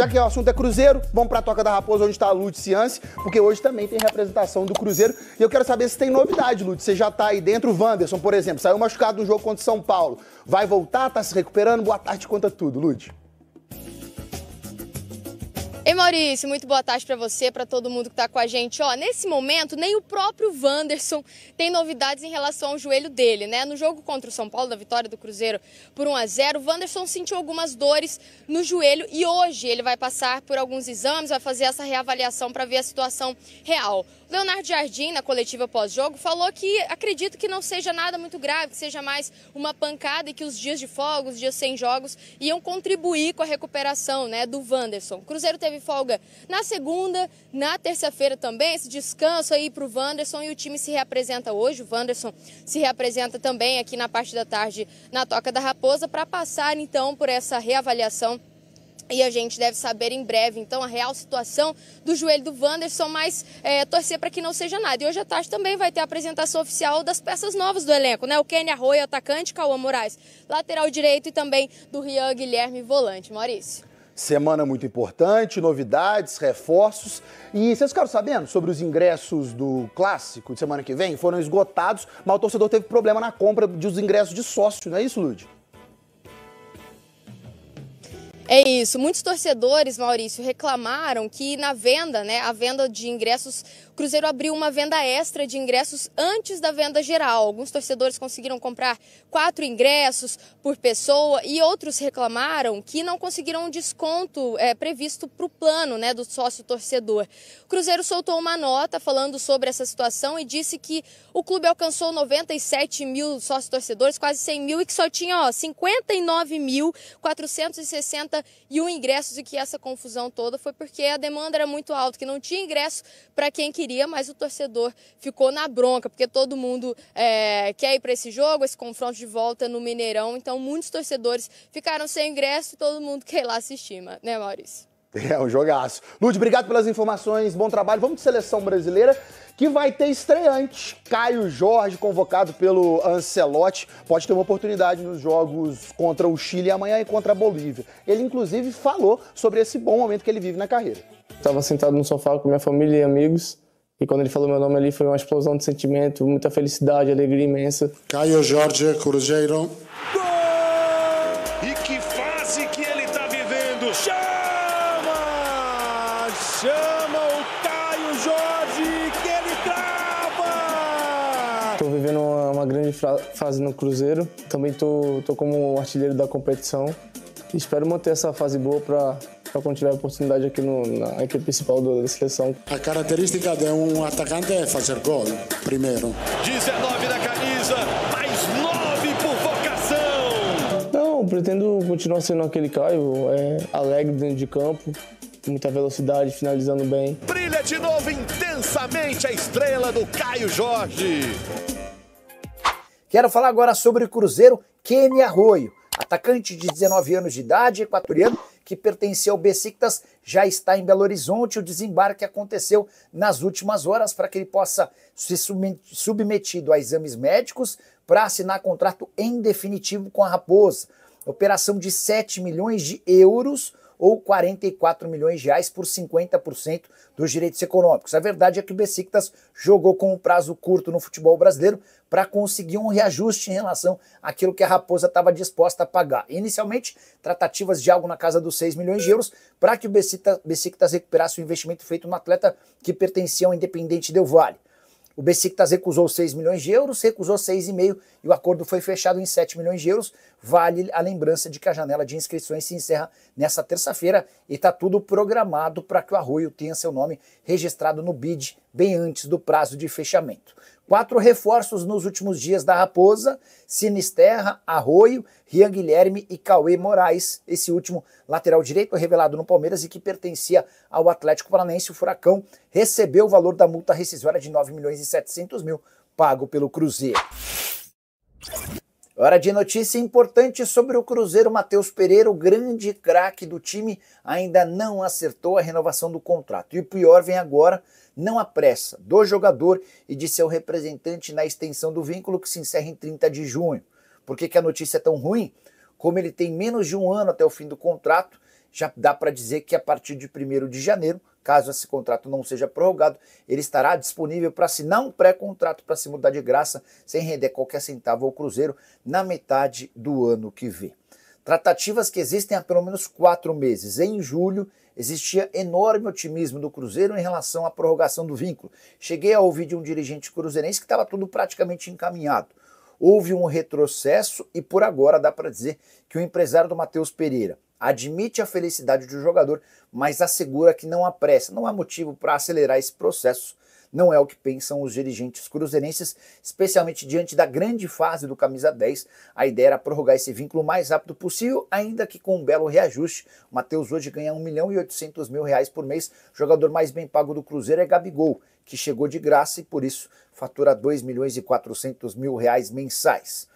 Já que o assunto é Cruzeiro, vamos pra Toca da Raposa, onde está a Lúcia Ciance, porque hoje também tem representação do Cruzeiro. E eu quero saber se tem novidade, Lúcia. Você já tá aí dentro, o Wanderson, por exemplo, saiu machucado no jogo contra o São Paulo. Vai voltar, tá se recuperando? Boa tarde, conta tudo, Lúcia. Ei, Maurício, muito boa tarde para você, para todo mundo que está com a gente. Ó, nesse momento, nem o próprio Wanderson tem novidades em relação ao joelho dele, né? No jogo contra o São Paulo, da vitória do Cruzeiro por 1-0, o Wanderson sentiu algumas dores no joelho e hoje ele vai passar por alguns exames, vai fazer essa reavaliação para ver a situação real. Leonardo Jardim, na coletiva pós-jogo, falou que acredita que não seja nada muito grave, que seja mais uma pancada e que os dias de folga, os dias sem jogos, iam contribuir com a recuperação, né, do Wanderson. O Cruzeiro teve folga na segunda, na terça-feira também, esse descanso aí para o Wanderson e o time se reapresenta hoje. O Wanderson se reapresenta também aqui na parte da tarde na Toca da Raposa para passar então por essa reavaliação. E a gente deve saber em breve, então, a real situação do joelho do Wanderson, mas torcer para que não seja nada. E hoje à tarde também vai ter a apresentação oficial das peças novas do elenco, né? O Kenny Arroyo, atacante, Cauã Moraes, lateral direito e também do Rian Guilherme, volante. Maurício. Semana muito importante, novidades, reforços. E vocês ficaram sabendo sobre os ingressos do Clássico de semana que vem? Foram esgotados, mas o torcedor teve problema na compra dos ingressos de sócio, não é isso, Lúcia? É isso, muitos torcedores, Maurício, reclamaram que na venda, né, a venda de ingressos, o Cruzeiro abriu uma venda extra de ingressos antes da venda geral. Alguns torcedores conseguiram comprar 4 ingressos por pessoa e outros reclamaram que não conseguiram um desconto previsto para o plano, né, do sócio torcedor. O Cruzeiro soltou uma nota falando sobre essa situação e disse que o clube alcançou 97 mil sócios torcedores, quase 100 mil, e que só tinha 59.461 ingressos e que essa confusão toda foi porque a demanda era muito alta, que não tinha ingresso para quem queria, mas o torcedor ficou na bronca, porque todo mundo quer ir para esse jogo, esse confronto de volta no Mineirão, então muitos torcedores ficaram sem ingresso e todo mundo quer ir lá assistir, né, Maurício? É um jogaço. Lúcia, obrigado pelas informações, bom trabalho. Vamos de seleção brasileira, que vai ter estreante. Caio Jorge, convocado pelo Ancelotti, pode ter uma oportunidade nos jogos contra o Chile amanhã e contra a Bolívia. Ele, inclusive, falou sobre esse bom momento que ele vive na carreira. Estava sentado no sofá com minha família e amigos, e quando ele falou meu nome ali foi uma explosão de sentimento, muita felicidade, alegria imensa. Caio Jorge, Cruzeiro. Gol! E que fase que ele está vivendo! Chama o Caio Jorge, que ele trava! Estou vivendo uma grande fase no Cruzeiro, também tô como artilheiro da competição. Espero manter essa fase boa para quando tiver a oportunidade aqui na equipe principal da seleção. A característica de um atacante é fazer gol, primeiro. 19 da camisa, mais 9 por vocação! Não, pretendo continuar sendo aquele Caio, alegre dentro de campo, muita velocidade, finalizando bem. Brilha de novo intensamente a estrela do Caio Jorge. Quero falar agora sobre o Cruzeiro, Kenny Arroyo. Atacante de 19 anos de idade, equatoriano, que pertencia ao Besiktas, já está em Belo Horizonte. O desembarque aconteceu nas últimas horas para que ele possa ser submetido a exames médicos para assinar contrato em definitivo com a Raposa. Operação de 7 milhões de euros ou 44 milhões de reais por 50% dos direitos econômicos. A verdade é que o Besiktas jogou com um prazo curto no futebol brasileiro para conseguir um reajuste em relação àquilo que a Raposa estava disposta a pagar. Inicialmente, tratativas de algo na casa dos 6 milhões de euros para que o Besiktas recuperasse o investimento feito no atleta que pertencia ao Independente Del Valle. O Besiktas recusou 6 milhões de euros, recusou 6,5 e o acordo foi fechado em 7 milhões de euros. Vale a lembrança de que a janela de inscrições se encerra nesta terça-feira e está tudo programado para que o Arroyo tenha seu nome registrado no BID bem antes do prazo de fechamento. 4 reforços nos últimos dias da Raposa: Sinisterra, Arroyo, Rian Guilherme e Cauê Moraes. Esse último lateral direito revelado no Palmeiras e que pertencia ao Atlético Paranaense. O Furacão recebeu o valor da multa rescisória de 9 milhões e 700 mil pago pelo Cruzeiro. Hora de notícia importante sobre o Cruzeiro. Matheus Pereira, o grande craque do time, ainda não acertou a renovação do contrato. E o pior vem agora: não há pressa do jogador e de seu representante na extensão do vínculo, que se encerra em 30 de junho. Por que a notícia é tão ruim? Como ele tem menos de um ano até o fim do contrato, já dá para dizer que a partir de 1º de janeiro, caso esse contrato não seja prorrogado, ele estará disponível para assinar um pré-contrato para se mudar de graça, sem render qualquer centavo ao Cruzeiro, na metade do ano que vem. Tratativas que existem há pelo menos 4 meses. Em julho, existia enorme otimismo do Cruzeiro em relação à prorrogação do vínculo. Cheguei a ouvir de um dirigente cruzeirense que estava tudo praticamente encaminhado. Houve um retrocesso e por agora dá para dizer que o empresário do Matheus Pereira admite a felicidade do jogador, mas assegura que não há pressa, não há motivo para acelerar esse processo. Não é o que pensam os dirigentes cruzeirenses, especialmente diante da grande fase do camisa 10. A ideia era prorrogar esse vínculo o mais rápido possível, ainda que com um belo reajuste. O Matheus hoje ganha R$1.800.000 por mês. O jogador mais bem pago do Cruzeiro é Gabigol, que chegou de graça e por isso fatura R$2.400.000 mensais.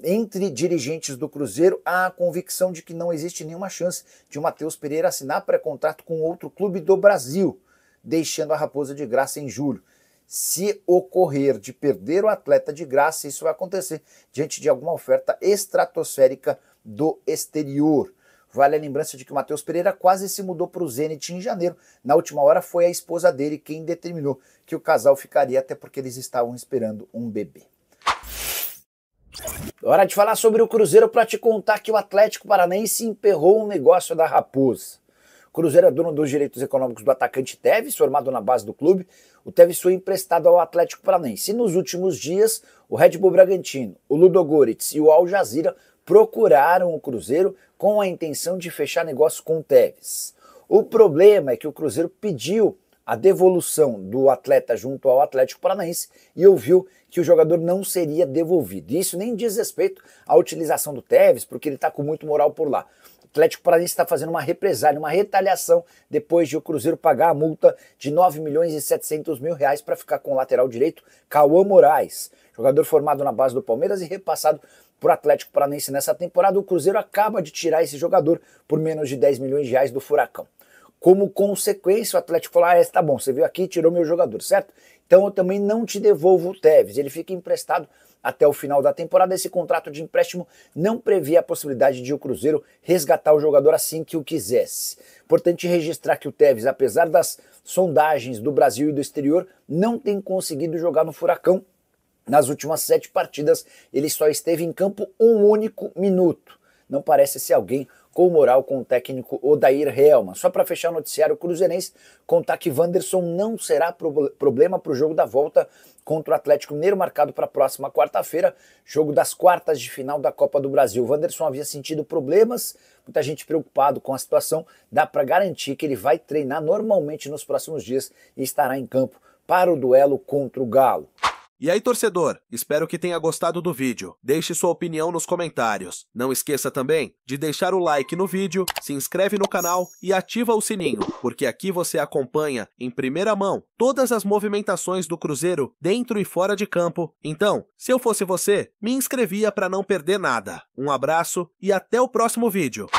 Entre dirigentes do Cruzeiro, há a convicção de que não existe nenhuma chance de o Matheus Pereira assinar pré-contrato com outro clube do Brasil, deixando a Raposa de graça em julho. Se ocorrer de perder o atleta de graça, isso vai acontecer diante de alguma oferta estratosférica do exterior. Vale a lembrança de que o Matheus Pereira quase se mudou para o Zenit em janeiro. Na última hora foi a esposa dele quem determinou que o casal ficaria, até porque eles estavam esperando um bebê. Hora de falar sobre o Cruzeiro para te contar que o Atlético Paranaense emperrou um negócio da Raposa. O Cruzeiro é dono dos direitos econômicos do atacante Tevez, formado na base do clube. O Tevez foi emprestado ao Atlético Paranaense. E nos últimos dias, o Red Bull Bragantino, o Ludogorets e o Al Jazeera procuraram o Cruzeiro com a intenção de fechar negócio com o Tevez. O problema é que o Cruzeiro pediu a devolução do atleta junto ao Atlético Paranaense e ouviu que o jogador não seria devolvido. E isso nem diz respeito à utilização do Tevez, porque ele está com muito moral por lá. O Atlético Paranaense está fazendo uma represália, uma retaliação, depois de o Cruzeiro pagar a multa de R$9.700.000 para ficar com o lateral direito, Cauã Moraes, jogador formado na base do Palmeiras e repassado por Atlético Paranaense nessa temporada. O Cruzeiro acaba de tirar esse jogador por menos de R$10 milhões do Furacão. Como consequência, o Atlético falou, tá bom, você veio aqui e tirou meu jogador, certo? Então eu também não te devolvo o Tevez. Ele fica emprestado até o final da temporada. Esse contrato de empréstimo não previa a possibilidade de o Cruzeiro resgatar o jogador assim que o quisesse. Importante registrar que o Tevez, apesar das sondagens do Brasil e do exterior, não tem conseguido jogar no Furacão. Nas últimas 7 partidas, ele só esteve em campo um único minuto. Não parece ser alguém com moral com o técnico Odair Helman. Só para fechar o noticiário cruzeirense, contar que Wanderson não será problema para o jogo da volta contra o Atlético Mineiro, marcado para a próxima quarta-feira, jogo das quartas de final da Copa do Brasil. O Wanderson havia sentido problemas, muita gente preocupado com a situação. Dá para garantir que ele vai treinar normalmente nos próximos dias e estará em campo para o duelo contra o Galo. E aí, torcedor, espero que tenha gostado do vídeo. Deixe sua opinião nos comentários. Não esqueça também de deixar o like no vídeo, se inscreve no canal e ativa o sininho, porque aqui você acompanha em primeira mão todas as movimentações do Cruzeiro dentro e fora de campo. Então, se eu fosse você, me inscrevia para não perder nada. Um abraço e até o próximo vídeo.